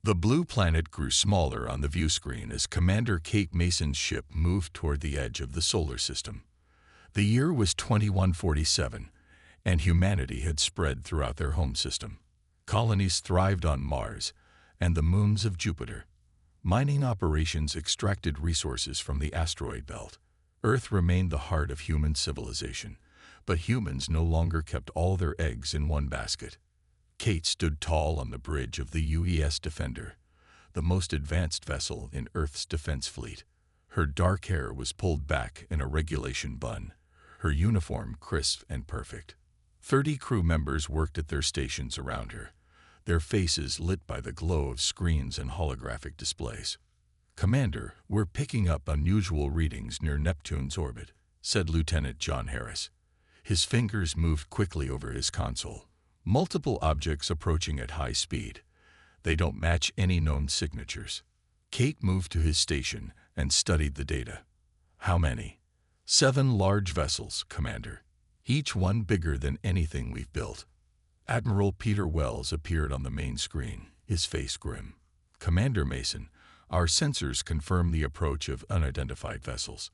The blue planet grew smaller on the view screen as Commander Kate Mason's ship moved toward the edge of the solar system. The year was 2147, and humanity had spread throughout their home system. Colonies thrived on Mars and the moons of Jupiter. Mining operations extracted resources from the asteroid belt. Earth remained the heart of human civilization, but humans no longer kept all their eggs in one basket. Kate stood tall on the bridge of the UES Defender, the most advanced vessel in Earth's defense fleet. Her dark hair was pulled back in a regulation bun, her uniform crisp and perfect. 30 crew members worked at their stations around her, their faces lit by the glow of screens and holographic displays. "Commander, we're picking up unusual readings near Neptune's orbit," said Lieutenant John Harris. His fingers moved quickly over his console. "Multiple objects approaching at high speed. They don't match any known signatures." Kate moved to his station and studied the data. "How many?" "7 large vessels, Commander. Each one bigger than anything we've built." Admiral Peter Wells appeared on the main screen, his face grim. "Commander Mason, our sensors confirm the approach of unidentified vessels.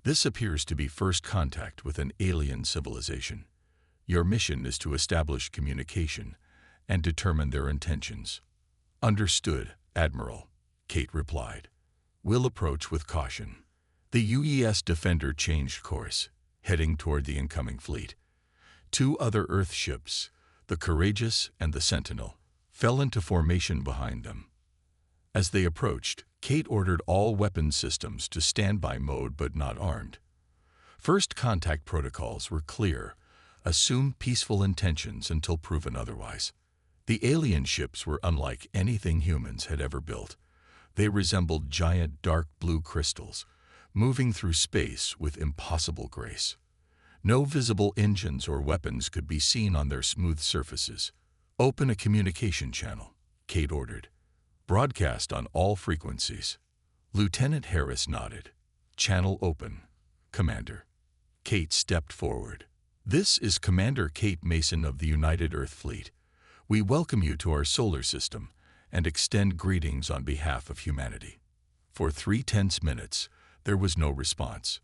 This appears to be first contact with an alien civilization. Your mission is to establish communication and determine their intentions." "Understood, Admiral," Kate replied. "We'll approach with caution." The UES Defender changed course, heading toward the incoming fleet. 2 other Earth ships, the Courageous and the Sentinel, fell into formation behind them. As they approached, Kate ordered all weapon systems to standby mode but not armed. First contact protocols were clear: assume peaceful intentions until proven otherwise. The alien ships were unlike anything humans had ever built. They resembled giant dark blue crystals, moving through space with impossible grace. No visible engines or weapons could be seen on their smooth surfaces. "Open a communication channel," Kate ordered. "Broadcast on all frequencies." Lieutenant Harris nodded. "Channel open, Commander." Kate stepped forward. "This is Commander Kate Mason of the United Earth Fleet. We welcome you to our solar system and extend greetings on behalf of humanity." For 3 tense minutes, there was no response.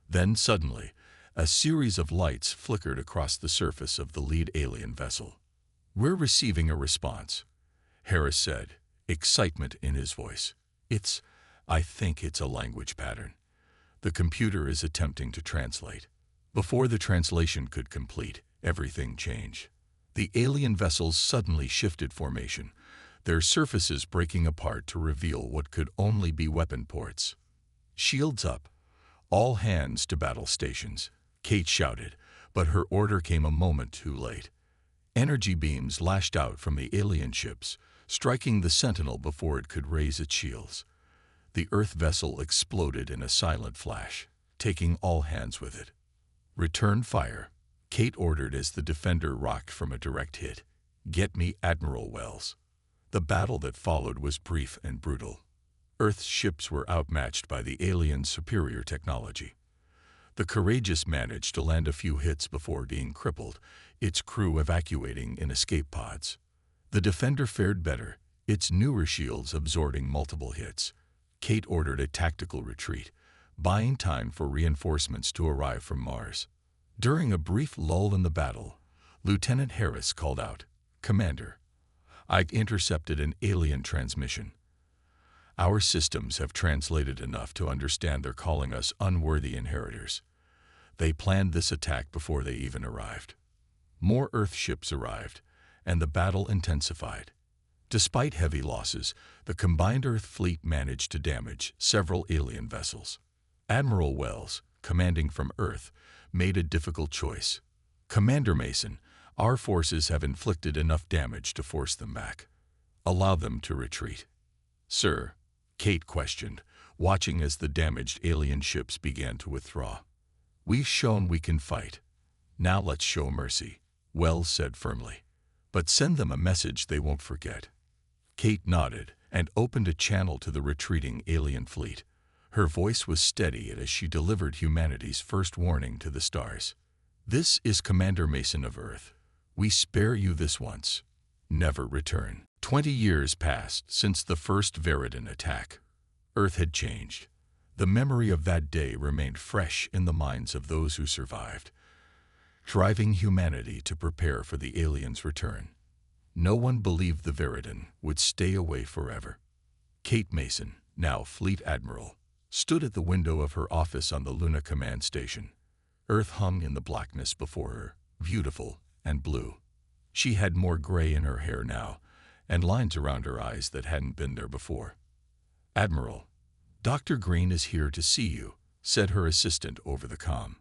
Then suddenly, a series of lights flickered across the surface of the lead alien vessel. "We're receiving a response," Harris said, excitement in his voice. I think it's a language pattern. The computer is attempting to translate." Before the translation could complete, everything changed. The alien vessels suddenly shifted formation, their surfaces breaking apart to reveal what could only be weapon ports. "Shields up! All hands to battle stations," Kate shouted, but her order came a moment too late. Energy beams lashed out from the alien ships, striking the Sentinel before it could raise its shields. The Earth vessel exploded in a silent flash, taking all hands with it. "Return fire," Kate ordered as the Defender rocked from a direct hit. "Get me Admiral Wells." The battle that followed was brief and brutal. Earth's ships were outmatched by the aliens' superior technology. The Courageous managed to land a few hits before being crippled, its crew evacuating in escape pods. The Defender fared better, its newer shields absorbing multiple hits. Kate ordered a tactical retreat, buying time for reinforcements to arrive from Mars. During a brief lull in the battle, Lieutenant Harris called out, "Commander, I've intercepted an alien transmission. Our systems have translated enough to understand they're calling us unworthy inheritors. They planned this attack before they even arrived." More Earth ships arrived, and the battle intensified. Despite heavy losses, the combined Earth fleet managed to damage several alien vessels. Admiral Wells, commanding from Earth, made a difficult choice. "Commander Mason, our forces have inflicted enough damage to force them back. Allow them to retreat." "Sir," Kate questioned, watching as the damaged alien ships began to withdraw. "We've shown we can fight. Now let's show mercy," Wells said firmly. "But send them a message they won't forget." Kate nodded and opened a channel to the retreating alien fleet. Her voice was steady as she delivered humanity's first warning to the stars. "This is Commander Mason of Earth. We spare you this once. Never return." 20 years passed since the first Viridin attack. Earth had changed. The memory of that day remained fresh in the minds of those who survived, driving humanity to prepare for the aliens' return. No one believed the Viridin would stay away forever. Kate Mason, now Fleet Admiral, stood at the window of her office on the Luna Command Station. Earth hung in the blackness before her, beautiful and blue. She had more gray in her hair now, and lines around her eyes that hadn't been there before. "Admiral, Dr. Green is here to see you," said her assistant over the comm.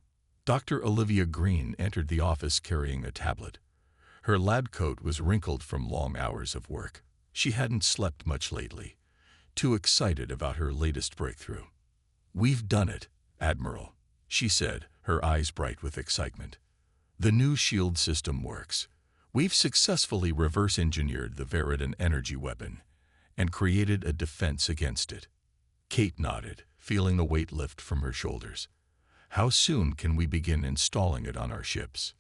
Dr. Olivia Green entered the office carrying a tablet. Her lab coat was wrinkled from long hours of work. She hadn't slept much lately, too excited about her latest breakthrough. "We've done it, Admiral," she said, her eyes bright with excitement. "The new shield system works. We've successfully reverse-engineered the Viridin energy weapon and created a defense against it." Kate nodded, feeling the weight lift from her shoulders. "How soon can we begin installing it on our ships?"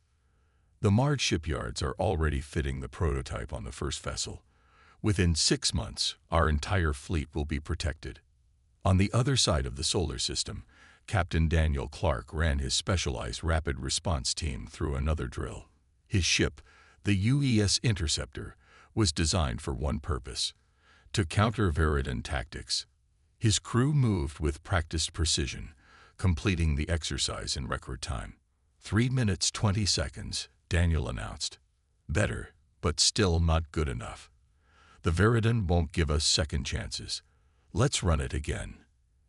"The Mars shipyards are already fitting the prototype on the first vessel. Within 6 months, our entire fleet will be protected." On the other side of the solar system, Captain Daniel Clark ran his specialized rapid response team through another drill. His ship, the UES Interceptor, was designed for one purpose: to counter Viridin tactics. His crew moved with practiced precision, completing the exercise in record time. 3 minutes 20 seconds, Daniel announced. "Better, but still not good enough. The Viridin won't give us second chances. Let's run it again."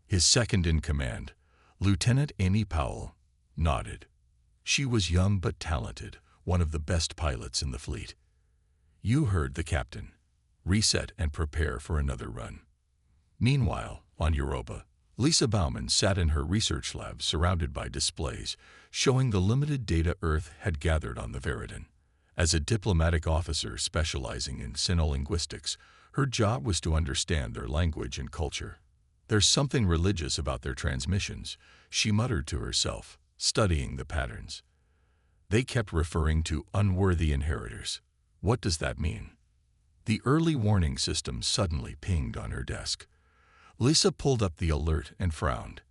His second-in-command, Lieutenant Amy Powell, nodded. She was young but talented, one of the best pilots in the fleet. "You heard the captain. Reset and prepare for another run." Meanwhile, on Europa, Lisa Bauman sat in her research lab surrounded by displays showing the limited data Earth had gathered on the Viridin. As a diplomatic officer specializing in sinolinguistics, her job was to understand their language and culture. "There's something religious about their transmissions," she muttered to herself, studying the patterns. "They kept referring to unworthy inheritors. What does that mean?" The early warning system suddenly pinged on her desk. Lisa pulled up the alert and frowned.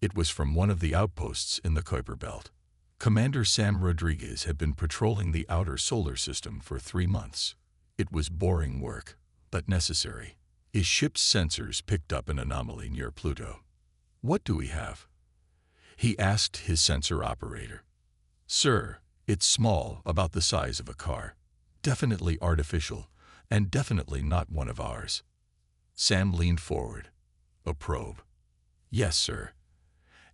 It was from one of the outposts in the Kuiper Belt. Commander Sam Rodriguez had been patrolling the outer solar system for 3 months. It was boring work, but necessary. His ship's sensors picked up an anomaly near Pluto. "What do we have?" he asked his sensor operator. "Sir, it's small, about the size of a car. Definitely artificial, and definitely not one of ours." Sam leaned forward. "A probe?" "Yes, sir.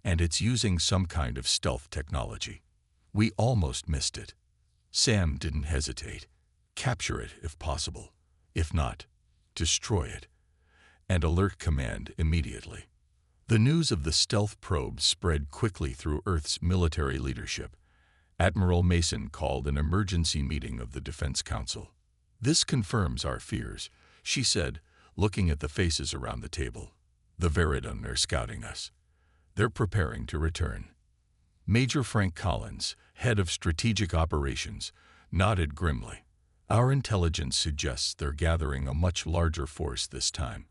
And it's using some kind of stealth technology. We almost missed it." Sam didn't hesitate. "Capture it if possible. If not, destroy it. And alert command immediately." The news of the stealth probe spread quickly through Earth's military leadership. Admiral Mason called an emergency meeting of the Defense Council. "This confirms our fears," she said, looking at the faces around the table. "The Viridin are scouting us. They're preparing to return." Major Frank Collins, head of strategic operations, nodded grimly. "Our intelligence suggests they're gathering a much larger force this time.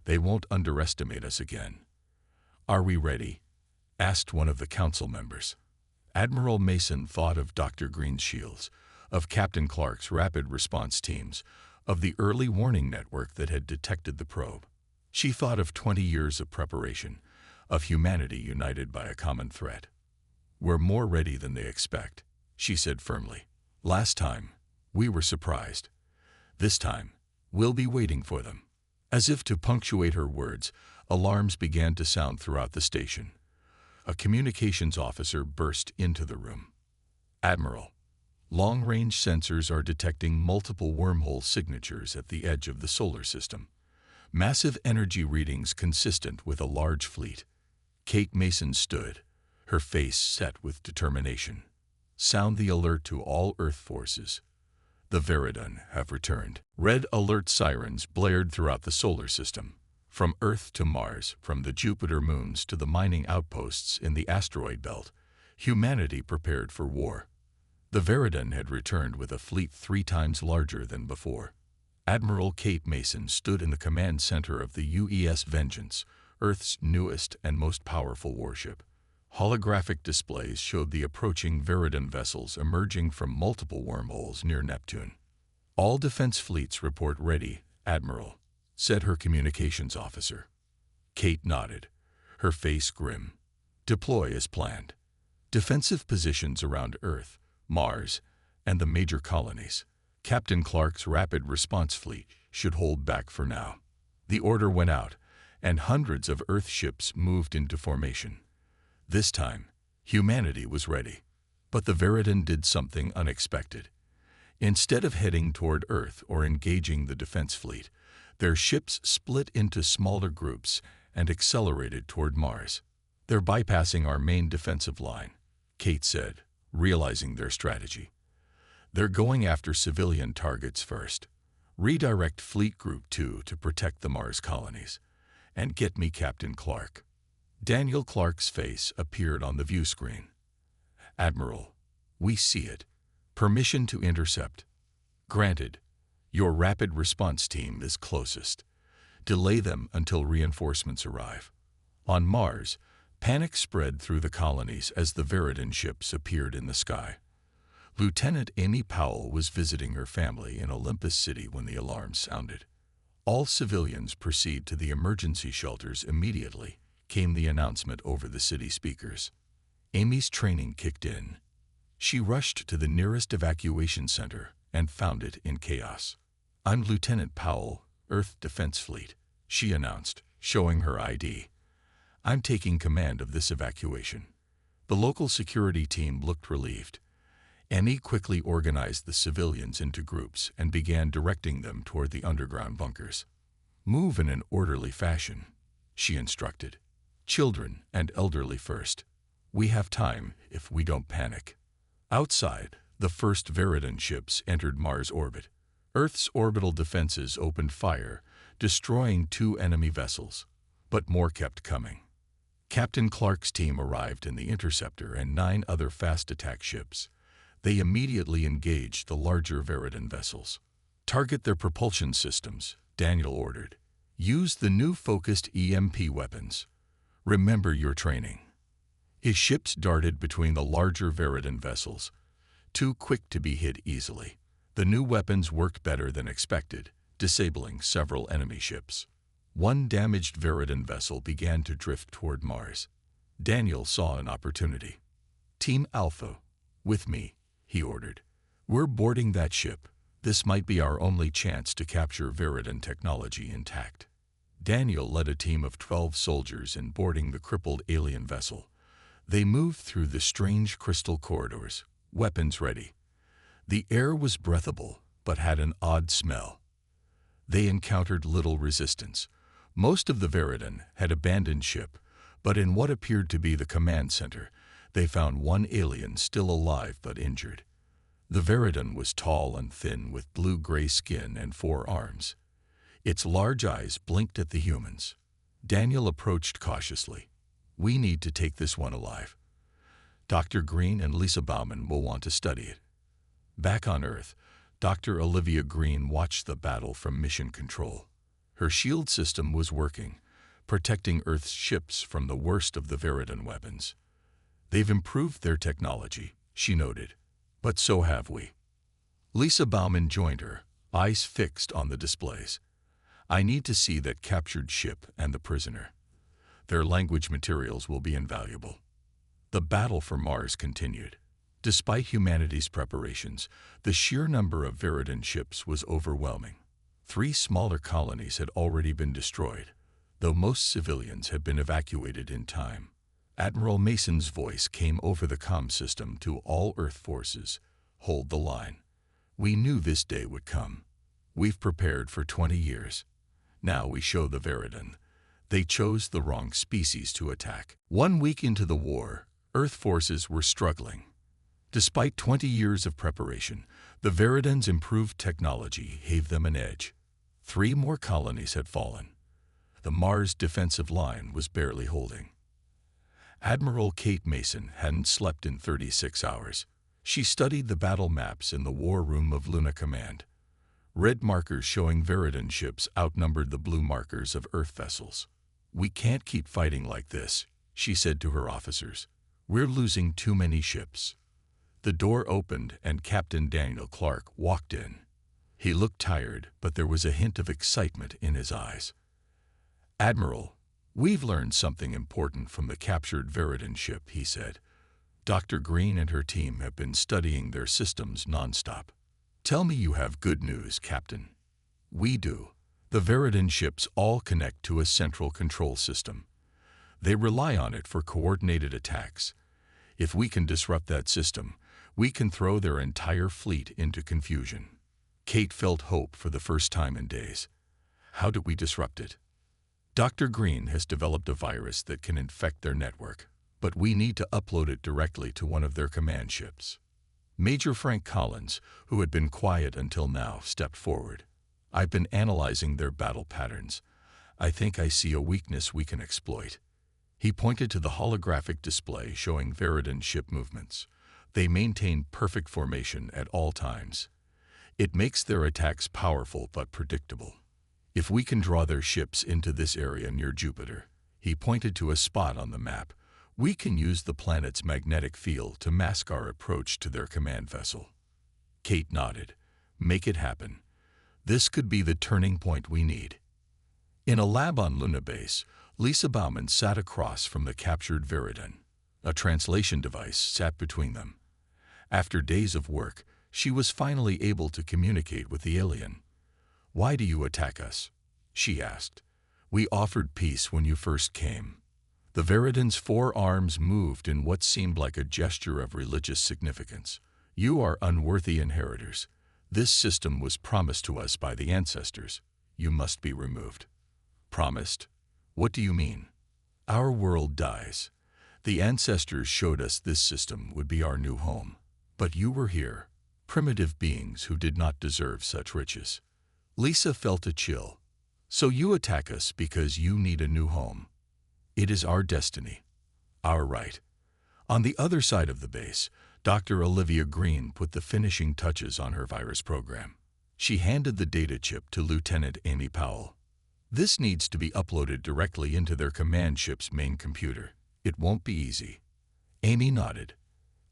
They won't underestimate us again." "Are we ready?" asked one of the council members. Admiral Mason thought of Dr. Green's shields, of Captain Clark's rapid response teams, of the early warning network that had detected the probe. She thought of 20 years of preparation, of humanity united by a common threat. "We're more ready than they expect," she said firmly. "Last time, we were surprised. This time, we'll be waiting for them." As if to punctuate her words, alarms began to sound throughout the station. A communications officer burst into the room. "Admiral, long-range sensors are detecting multiple wormhole signatures at the edge of the solar system. Massive energy readings consistent with a large fleet." Kate Mason stood, her face set with determination. "Sound the alert to all Earth forces. The Viridin have returned." Red alert sirens blared throughout the solar system. From Earth to Mars, from the Jupiter moons to the mining outposts in the asteroid belt, humanity prepared for war. The Viridin had returned with a fleet 3 times larger than before. Admiral Kate Mason stood in the command center of the UES Vengeance, Earth's newest and most powerful warship. Holographic displays showed the approaching Viridin vessels emerging from multiple wormholes near Neptune. "All defense fleets report ready, Admiral," said her communications officer. Kate nodded, her face grim. "Deploy as planned. Defensive positions around Earth, Mars, and the major colonies. Captain Clark's rapid response fleet should hold back for now." The order went out, and hundreds of Earth ships moved into formation. This time, humanity was ready. But the Viridin did something unexpected. Instead of heading toward Earth or engaging the defense fleet, their ships split into smaller groups and accelerated toward Mars. "They're bypassing our main defensive line," Kate said, realizing their strategy. "They're going after civilian targets first. Redirect Fleet Group 2 to protect the Mars colonies. And get me Captain Clark." Daniel Clark's face appeared on the view screen. "Admiral, we see it. Permission to intercept." "Granted. Your rapid response team is closest. Delay them until reinforcements arrive." On Mars, panic spread through the colonies as the Viridin ships appeared in the sky. Lieutenant Amy Powell was visiting her family in Olympus City when the alarm sounded. "All civilians proceed to the emergency shelters immediately," came the announcement over the city speakers. Amy's training kicked in. She rushed to the nearest evacuation center and found it in chaos. "I'm Lieutenant Powell, Earth Defense Fleet," she announced, showing her ID. "I'm taking command of this evacuation." The local security team looked relieved. Amy quickly organized the civilians into groups and began directing them toward the underground bunkers. "Move in an orderly fashion," she instructed. "Children and elderly first. We have time if we don't panic." Outside, the first Viridin ships entered Mars orbit. Earth's orbital defenses opened fire, destroying 2 enemy vessels. But more kept coming. Captain Clark's team arrived in the Interceptor and 9 other fast attack ships. They immediately engaged the larger Viridin vessels. "Target their propulsion systems," Daniel ordered. "Use the new focused EMP weapons. Remember your training." His ships darted between the larger Viridin vessels, too quick to be hit easily. The new weapons worked better than expected, disabling several enemy ships. One damaged Viridin vessel began to drift toward Mars. Daniel saw an opportunity. "Team Alpha, with me," he ordered. "We're boarding that ship. This might be our only chance to capture Viridin technology intact." Daniel led a team of 12 soldiers in boarding the crippled alien vessel. They moved through the strange crystal corridors, weapons ready. The air was breathable, but had an odd smell. They encountered little resistance. Most of the Viridin had abandoned ship, but in what appeared to be the command center, they found one alien still alive but injured. The Viridin was tall and thin with blue-gray skin and 4 arms. Its large eyes blinked at the humans. Daniel approached cautiously. "We need to take this one alive. Dr. Green and Lisa Bauman will want to study it." Back on Earth, Dr. Olivia Green watched the battle from mission control. Her shield system was working, protecting Earth's ships from the worst of the Viridin weapons. "They've improved their technology," she noted. "But so have we." Lisa Bauman joined her, eyes fixed on the displays. "I need to see that captured ship and the prisoner. Their language materials will be invaluable." The battle for Mars continued. Despite humanity's preparations, the sheer number of Viridin ships was overwhelming. 3 smaller colonies had already been destroyed, though most civilians had been evacuated in time. Admiral Mason's voice came over the comm system to all Earth forces. "Hold the line. We knew this day would come. We've prepared for 20 years. Now we show the Viridin. They chose the wrong species to attack." 1 week into the war, Earth forces were struggling. Despite 20 years of preparation, the Viridin's improved technology gave them an edge. 3 more colonies had fallen. The Mars defensive line was barely holding. Admiral Kate Mason hadn't slept in 36 hours. She studied the battle maps in the war room of Luna Command. Red markers showing Veridan ships outnumbered the blue markers of Earth vessels. "We can't keep fighting like this," she said to her officers. "We're losing too many ships." The door opened and Captain Daniel Clark walked in. He looked tired, but there was a hint of excitement in his eyes. "Admiral, we've learned something important from the captured Veridan ship," he said. "Dr. Green and her team have been studying their systems nonstop." "Tell me you have good news, Captain." "We do. The Veridan ships all connect to a central control system. They rely on it for coordinated attacks. If we can disrupt that system, we can throw their entire fleet into confusion." Kate felt hope for the first time in days. "How do we disrupt it?" "Dr. Green has developed a virus that can infect their network, but we need to upload it directly to one of their command ships." Major Frank Collins, who had been quiet until now, stepped forward. "I've been analyzing their battle patterns. I think I see a weakness we can exploit." He pointed to the holographic display showing Veridan ship movements. They maintain perfect formation at all times. It makes their attacks powerful but predictable. If we can draw their ships into this area near Jupiter, he pointed to a spot on the map, we can use the planet's magnetic field to mask our approach to their command vessel. Kate nodded. "Make it happen. This could be the turning point we need." In a lab on Luna Base, Lisa Bauman sat across from the captured Veridan. A translation device sat between them. After days of work, she was finally able to communicate with the alien. "Why do you attack us?" she asked. "We offered peace when you first came." The Veridan's four arms moved in what seemed like a gesture of religious significance. "You are unworthy inheritors. This system was promised to us by the ancestors. You must be removed." "Promised? What do you mean?" "Our world dies. The ancestors showed us this system would be our new home. But you were here, primitive beings who did not deserve such riches." Lisa felt a chill. "So you attack us because you need a new home. It is our destiny, our right." On the other side of the base, Dr. Olivia Green put the finishing touches on her virus program. She handed the data chip to Lieutenant Amy Powell. "This needs to be uploaded directly into their command ship's main computer. It won't be easy." Amy nodded.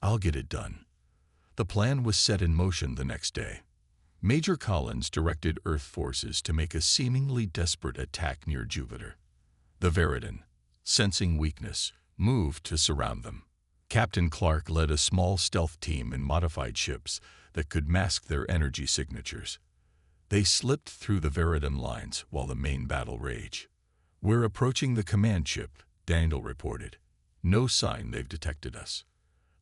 "I'll get it done." The plan was set in motion the next day. Major Collins directed Earth forces to make a seemingly desperate attack near Jupiter. The Veridan, sensing weakness, moved to surround them. Captain Clark led a small stealth team in modified ships that could mask their energy signatures. They slipped through the Veridan lines while the main battle raged. "We're approaching the command ship," Daniel reported. "No sign they've detected us."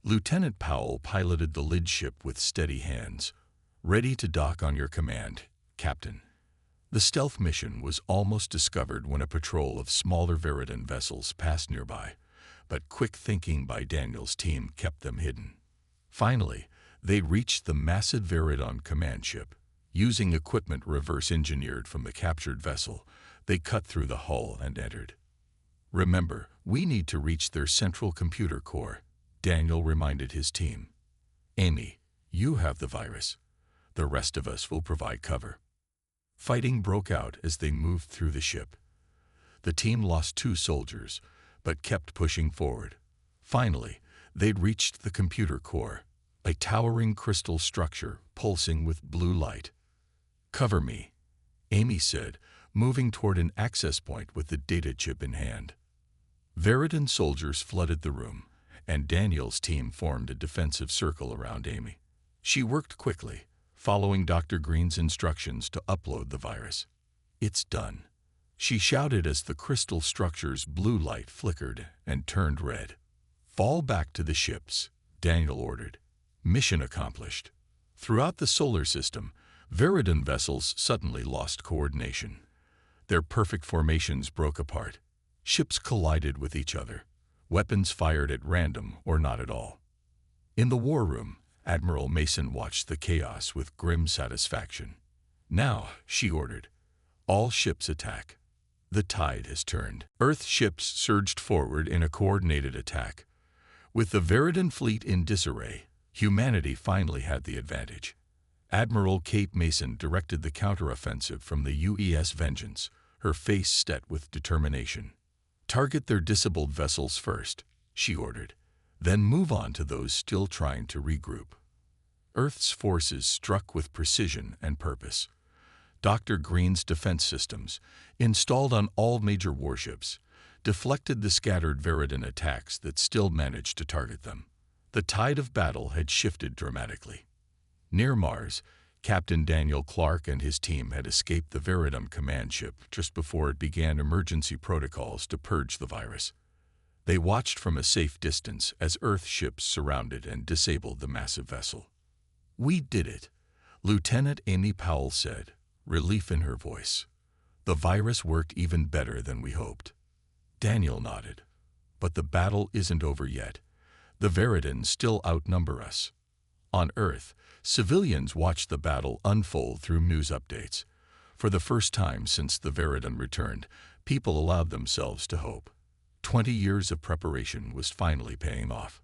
Lieutenant Powell piloted the lid ship with steady hands. "Ready to dock on your command, Captain." The stealth mission was almost discovered when a patrol of smaller Veridan vessels passed nearby, but quick thinking by Daniel's team kept them hidden. Finally, they reached the massive Veridan command ship. Using equipment reverse-engineered from the captured vessel, they cut through the hull and entered. "Remember, we need to reach their central computer core," Daniel reminded his team. "Amy, you have the virus. The rest of us will provide cover." Fighting broke out as they moved through the ship. The team lost 2 soldiers, but kept pushing forward. Finally, they'd reached the computer core, a towering crystal structure pulsing with blue light. "Cover me," Amy said, moving toward an access point with the data chip in hand. Veridan soldiers flooded the room, and Daniel's team formed a defensive circle around Amy. She worked quickly, following Dr. Green's instructions to upload the virus. "It's done," she shouted as the crystal structure's blue light flickered and turned red. "Fall back to the ships," Daniel ordered. Mission accomplished. Throughout the solar system, Veridan vessels suddenly lost coordination. Their perfect formations broke apart. Ships collided with each other. Weapons fired at random or not at all. In the war room, Admiral Mason watched the chaos with grim satisfaction. "Now," she ordered, "all ships attack. The tide has turned." Earth ships surged forward in a coordinated attack. With the Veridan fleet in disarray, humanity finally had the advantage. Admiral Kate Mason directed the counteroffensive from the UES Vengeance, her face set with determination. "Target their disabled vessels first," she ordered, "then move on to those still trying to regroup." Earth's forces struck with precision and purpose. Dr. Green's defense systems, installed on all major warships, deflected the scattered Veridan attacks that still managed to target them. The tide of battle had shifted dramatically. Near Mars, Captain Daniel Clark and his team had escaped the Veridan command ship just before it began emergency protocols to purge the virus. They watched from a safe distance as Earth ships surrounded and disabled the massive vessel. "We did it," Lieutenant Amy Powell said, relief in her voice. "The virus worked even better than we hoped." Daniel nodded. "But the battle isn't over yet. The Veridans still outnumber us." On Earth, civilians watched the battle unfold through news updates. For the first time since the Veridan returned, people allowed themselves to hope. 20 years of preparation was finally paying off.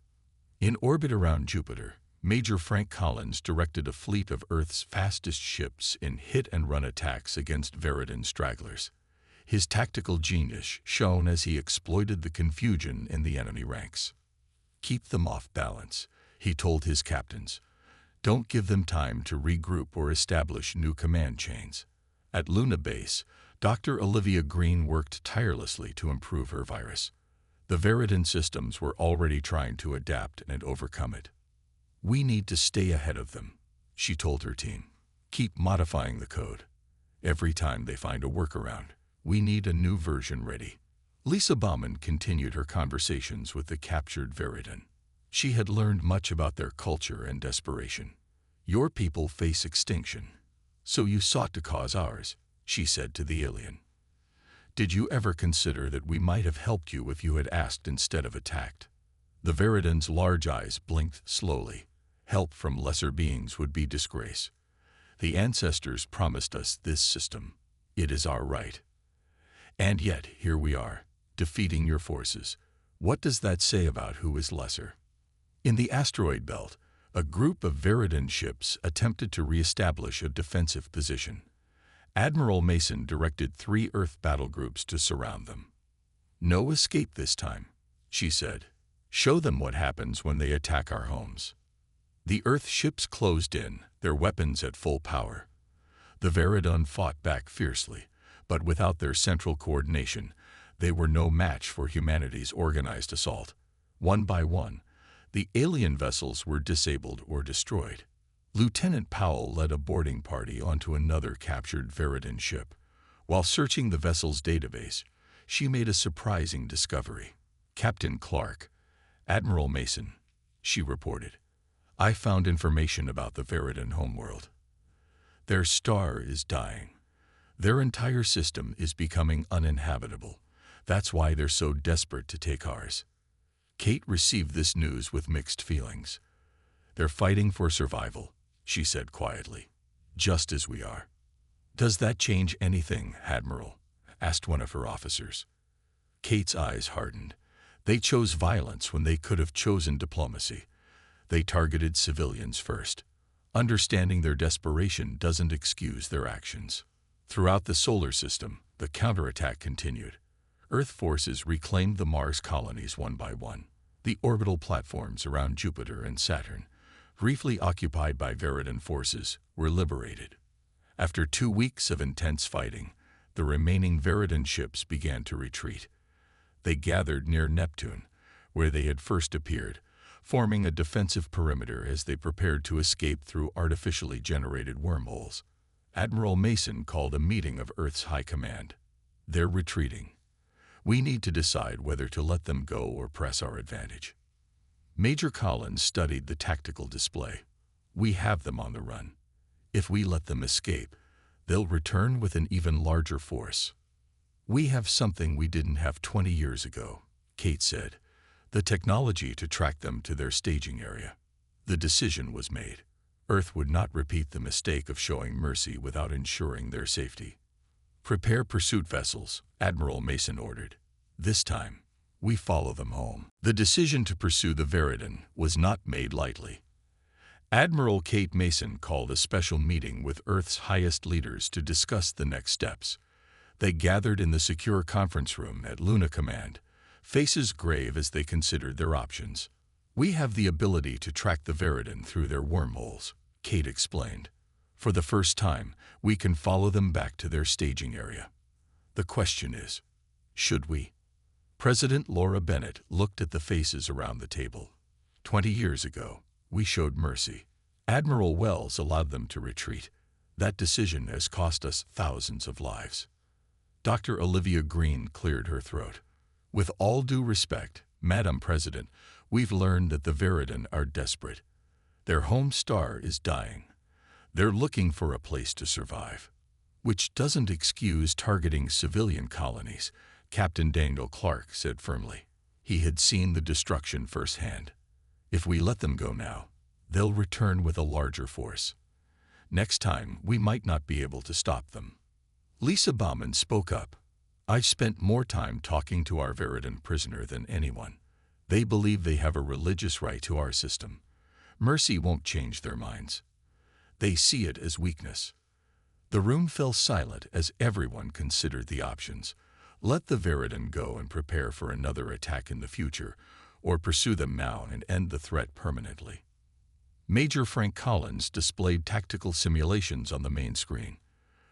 In orbit around Jupiter, Major Frank Collins directed a fleet of Earth's fastest ships in hit-and-run attacks against Veridan stragglers. His tactical genius shone as he exploited the confusion in the enemy ranks. "Keep them off balance," he told his captains. "Don't give them time to regroup or establish new command chains." At Luna Base, Dr. Olivia Green worked tirelessly to improve her virus. The Veridan systems were already trying to adapt and overcome it. "We need to stay ahead of them," she told her team. "Keep modifying the code. Every time they find a workaround, we need a new version ready." Lisa Bauman continued her conversations with the captured Veridan. She had learned much about their culture and desperation. "Your people face extinction, so you sought to cause ours," she said to the alien. "Did you ever consider that we might have helped you if you had asked instead of attacked?" The Veridan's large eyes blinked slowly. Help from lesser beings would be disgrace. The ancestors promised us this system. It is our right. And yet, here we are, defeating your forces. What does that say about who is lesser? In the asteroid belt, a group of Veridan ships attempted to reestablish a defensive position. Admiral Mason directed 3 Earth battle groups to surround them. "No escape this time," she said. "Show them what happens when they attack our homes." The Earth ships closed in, their weapons at full power. The Veridan fought back fiercely, but without their central coordination, they were no match for humanity's organized assault. One by one, the alien vessels were disabled or destroyed. Lieutenant Powell led a boarding party onto another captured Veridan ship. While searching the vessel's database, she made a surprising discovery. "Captain Clark, Admiral Mason," she reported, "I found information about the Veridan homeworld. Their star is dying. Their entire system is becoming uninhabitable. That's why they're so desperate to take ours." Kate received this news with mixed feelings. "They're fighting for survival," she said quietly, "just as we are." "Does that change anything, Admiral?" asked one of her officers. Kate's eyes hardened. They chose violence when they could have chosen diplomacy. They targeted civilians first. Understanding their desperation doesn't excuse their actions. Throughout the solar system, the counterattack continued. Earth forces reclaimed the Mars colonies one by one. The orbital platforms around Jupiter and Saturn, briefly occupied by Veridan forces, were liberated. After 2 weeks of intense fighting, the remaining Veridan ships began to retreat. They gathered near Neptune, where they had first appeared, forming a defensive perimeter as they prepared to escape through artificially generated wormholes. Admiral Mason called a meeting of Earth's High Command. "They're retreating. We need to decide whether to let them go or press our advantage." Major Collins studied the tactical display. "We have them on the run. If we let them escape, they'll return with an even larger force." "We have something we didn't have 20 years ago," Kate said. "The technology to track them to their staging area." The decision was made. Earth would not repeat the mistake of showing mercy without ensuring their safety. "Prepare pursuit vessels," Admiral Mason ordered. "This time, we follow them home." The decision to pursue the Veridan was not made lightly. Admiral Kate Mason called a special meeting with Earth's highest leaders to discuss the next steps. They gathered in the secure conference room at Luna Command, faces grave as they considered their options. "We have the ability to track the Veridan through their wormholes," Kate explained. "For the first time, we can follow them back to their staging area. The question is, should we?" President Laura Bennett looked at the faces around the table. 20 years ago, we showed mercy. Admiral Wells allowed them to retreat. That decision has cost us thousands of lives. Dr. Olivia Green cleared her throat. "With all due respect, Madam President, we've learned that the Veridan are desperate. Their home star is dying. They're looking for a place to survive. Which doesn't excuse targeting civilian colonies," Captain Daniel Clark said firmly. He had seen the destruction firsthand. "If we let them go now, they'll return with a larger force. Next time, we might not be able to stop them." Lisa Bauman spoke up. "I've spent more time talking to our Veridan prisoner than anyone. They believe they have a religious right to our system. Mercy won't change their minds. They see it as weakness." The room fell silent as everyone considered the options. Let the Veridan go and prepare for another attack in the future, or pursue them now and end the threat permanently. Major Frank Collins displayed tactical simulations on the main screen.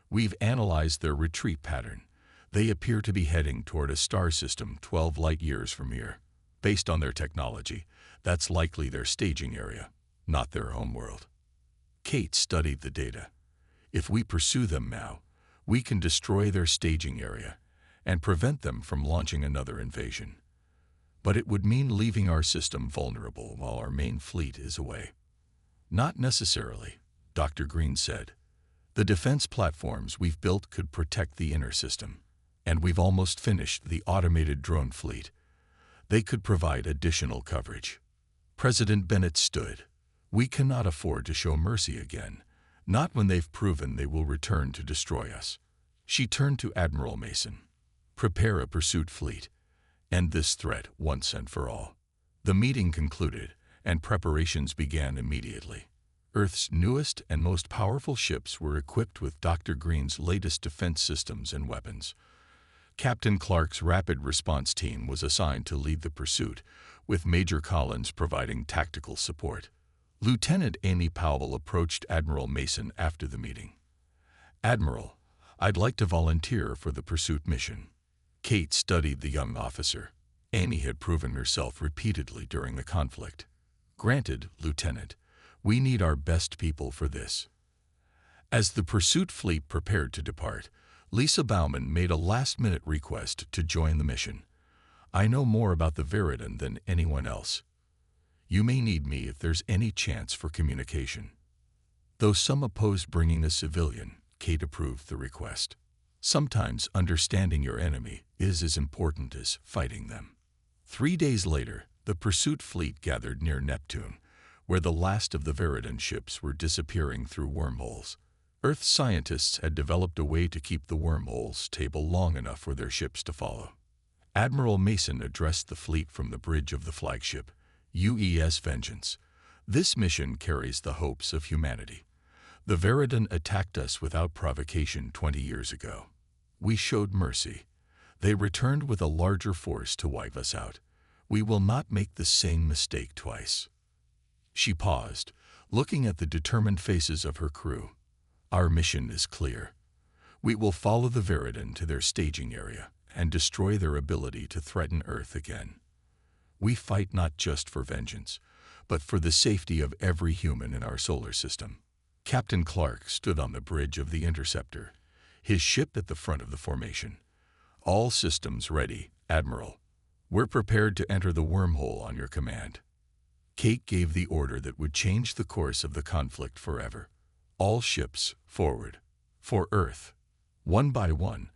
"We've analyzed their retreat pattern. They appear to be heading toward a star system 12 light-years from here. Based on their technology, that's likely their staging area, not their homeworld." Kate studied the data. "If we pursue them now, we can destroy their staging area and prevent them from launching another invasion. But it would mean leaving our system vulnerable while our main fleet is away." "Not necessarily," Dr. Green said. "The defense platforms we've built could protect the inner system, and we've almost finished the automated drone fleet. They could provide additional coverage." President Bennett stood. "We cannot afford to show mercy again, not when they've proven they will return to destroy us." She turned to Admiral Mason. "Prepare a pursuit fleet. End this threat once and for all." The meeting concluded, and preparations began immediately. Earth's newest and most powerful ships were equipped with Dr. Green's latest defense systems and weapons. Captain Clark's rapid response team was assigned to lead the pursuit, with Major Collins providing tactical support. Lieutenant Amy Powell approached Admiral Mason after the meeting. "Admiral, I'd like to volunteer for the pursuit mission." Kate studied the young officer. Amy had proven herself repeatedly during the conflict. "Granted, Lieutenant. We need our best people for this." As the pursuit fleet prepared to depart, Lisa Bauman made a last-minute request to join the mission. "I know more about the Veridan than anyone else. You may need me if there's any chance for communication." Though some opposed bringing a civilian, Kate approved the request. Sometimes understanding your enemy is as important as fighting them. 3 days later, the pursuit fleet gathered near Neptune, where the last of the Veridan ships were disappearing through wormholes. Earth scientists had developed a way to keep the wormholes stable long enough for their ships to follow. Admiral Mason addressed the fleet from the bridge of the flagship, UES Vengeance. "This mission carries the hopes of humanity. The Veridan attacked us without provocation 20 years ago. We showed mercy. They returned with a larger force to wipe us out. We will not make the same mistake twice." She paused, looking at the determined faces of her crew. "Our mission is clear. We will follow the Veridan to their staging area and destroy their ability to threaten Earth again. We fight not just for vengeance, but for the safety of every human in our solar system." Captain Clark stood on the bridge of the Interceptor, his ship at the front of the formation. "All systems ready, Admiral. We're prepared to enter the wormhole on your command." Kate gave the order that would change the course of the conflict forever. "All ships forward. For Earth." One by one,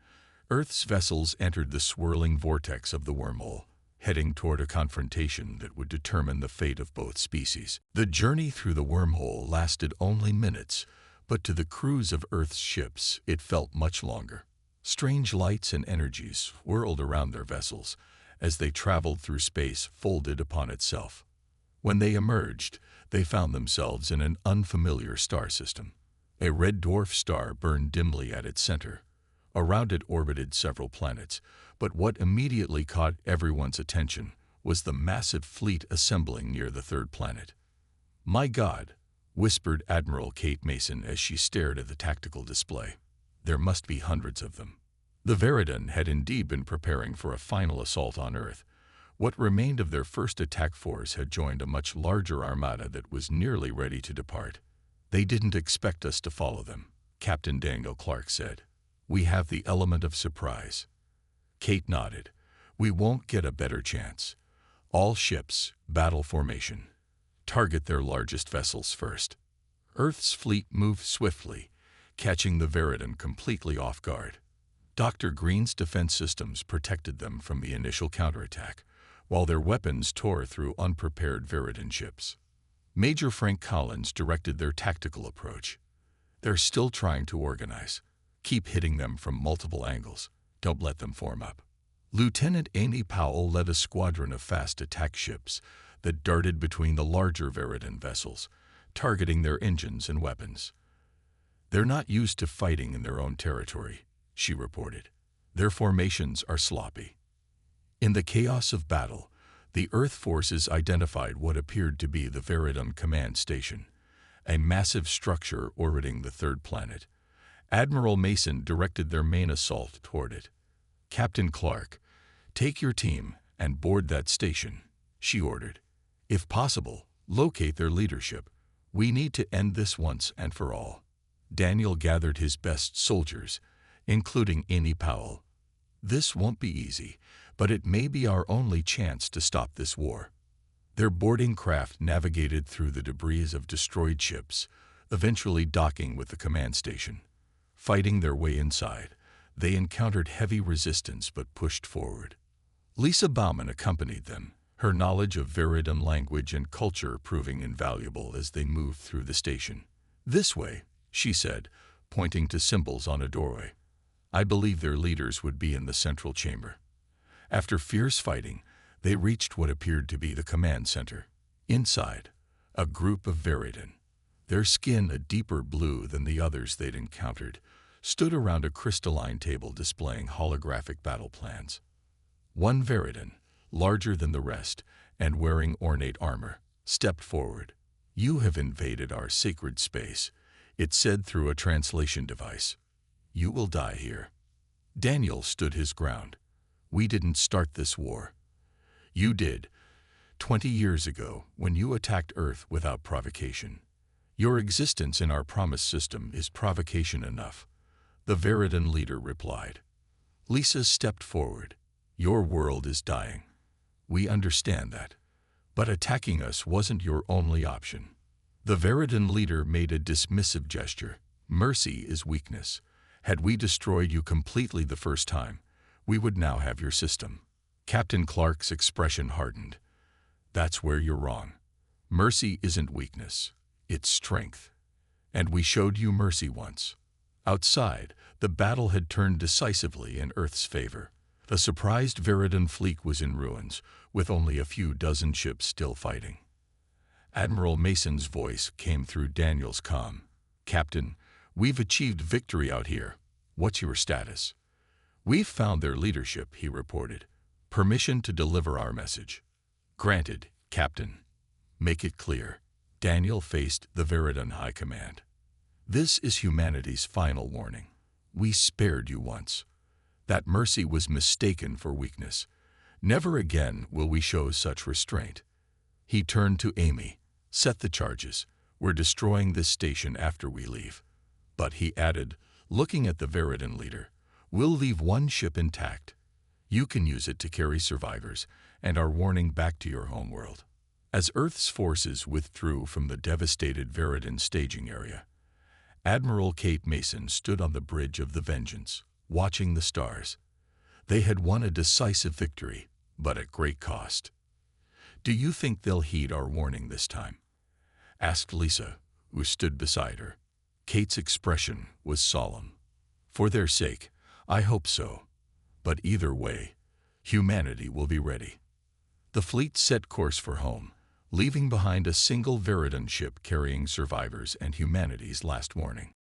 Earth's vessels entered the swirling vortex of the wormhole, heading toward a confrontation that would determine the fate of both species. The journey through the wormhole lasted only minutes, but to the crews of Earth's ships it felt much longer. Strange lights and energies whirled around their vessels as they traveled through space folded upon itself. When they emerged, they found themselves in an unfamiliar star system. A red dwarf star burned dimly at its center. Around it orbited several planets, but what immediately caught everyone's attention was the massive fleet assembling near the third planet. "My God," whispered Admiral Kate Mason as she stared at the tactical display. "There must be hundreds of them." The Veridan had indeed been preparing for a final assault on Earth. What remained of their first attack force had joined a much larger armada that was nearly ready to depart. "They didn't expect us to follow them," Captain Daniel Clark said. "We have the element of surprise." Kate nodded. "We won't get a better chance. All ships, battle formation. Target their largest vessels first." Earth's fleet moved swiftly, catching the Veridan completely off guard. Dr. Green's defense systems protected them from the initial counterattack, while their weapons tore through unprepared Veridan ships. Major Frank Collins directed their tactical approach. "They're still trying to organize. Keep hitting them from multiple angles. Don't let them form up." Lieutenant Amy Powell led a squadron of fast attack ships that darted between the larger Veridan vessels, targeting their engines and weapons. "They're not used to fighting in their own territory," she reported. "Their formations are sloppy." In the chaos of battle, the Earth forces identified what appeared to be the Veridan command station, a massive structure orbiting the third planet. Admiral Mason directed their main assault toward it. "Captain Clark, take your team and board that station," she ordered. "If possible, locate their leadership. We need to end this once and for all." Daniel gathered his best soldiers, including Amy Powell. "This won't be easy, but it may be our only chance to stop this war." Their boarding craft navigated through the debris of destroyed ships, eventually docking with the command station. Fighting their way inside, they encountered heavy resistance but pushed forward. Lisa Bauman accompanied them, her knowledge of Veridan language and culture proving invaluable as they moved through the station. "This way," she said, pointing to symbols on a doorway. "I believe their leaders would be in the central chamber." After fierce fighting, they reached what appeared to be the command center. Inside, a group of Veridan, their skin a deeper blue than the others they'd encountered, stood around a crystalline table displaying holographic battle plans. One Veridan, larger than the rest and wearing ornate armor, stepped forward. "You have invaded our sacred space," it said through a translation device. "You will die here." Daniel stood his ground. "We didn't start this war. You did, 20 years ago, when you attacked Earth without provocation. Your existence in our promised system is provocation enough," the Veridan leader replied. Lisa stepped forward. "Your world is dying. We understand that. But attacking us wasn't your only option." The Veridan leader made a dismissive gesture. "Mercy is weakness. Had we destroyed you completely the first time, we would now have your system." Captain Clark's expression hardened. "That's where you're wrong. Mercy isn't weakness. It's strength. And we showed you mercy once." Outside, the battle had turned decisively in Earth's favor. The surprised Veridan fleet was in ruins, with only a few dozen ships still fighting. Admiral Mason's voice came through Daniel's comm. "Captain, we've achieved victory out here. What's your status?" "We've found their leadership," he reported. "Permission to deliver our message." "Granted, Captain." "Make it clear." Daniel faced the Veridan High Command. "This is humanity's final warning. We spared you once. That mercy was mistaken for weakness. Never again will we show such restraint." He turned to Amy. "Set the charges. We're destroying this station after we leave." "But," he added, looking at the Veridan leader, "we'll leave one ship intact. You can use it to carry survivors and our warning back to your homeworld." As Earth's forces withdrew from the devastated Veridan staging area, Admiral Kate Mason stood on the bridge of the Vengeance, watching the stars. They had won a decisive victory, but at great cost. "Do you think they'll heed our warning this time?" asked Lisa, who stood beside her. Kate's expression was solemn. "For their sake, I hope so. But either way, humanity will be ready." The fleet set course for home, leaving behind a single Viridon ship carrying survivors and humanity's last warning.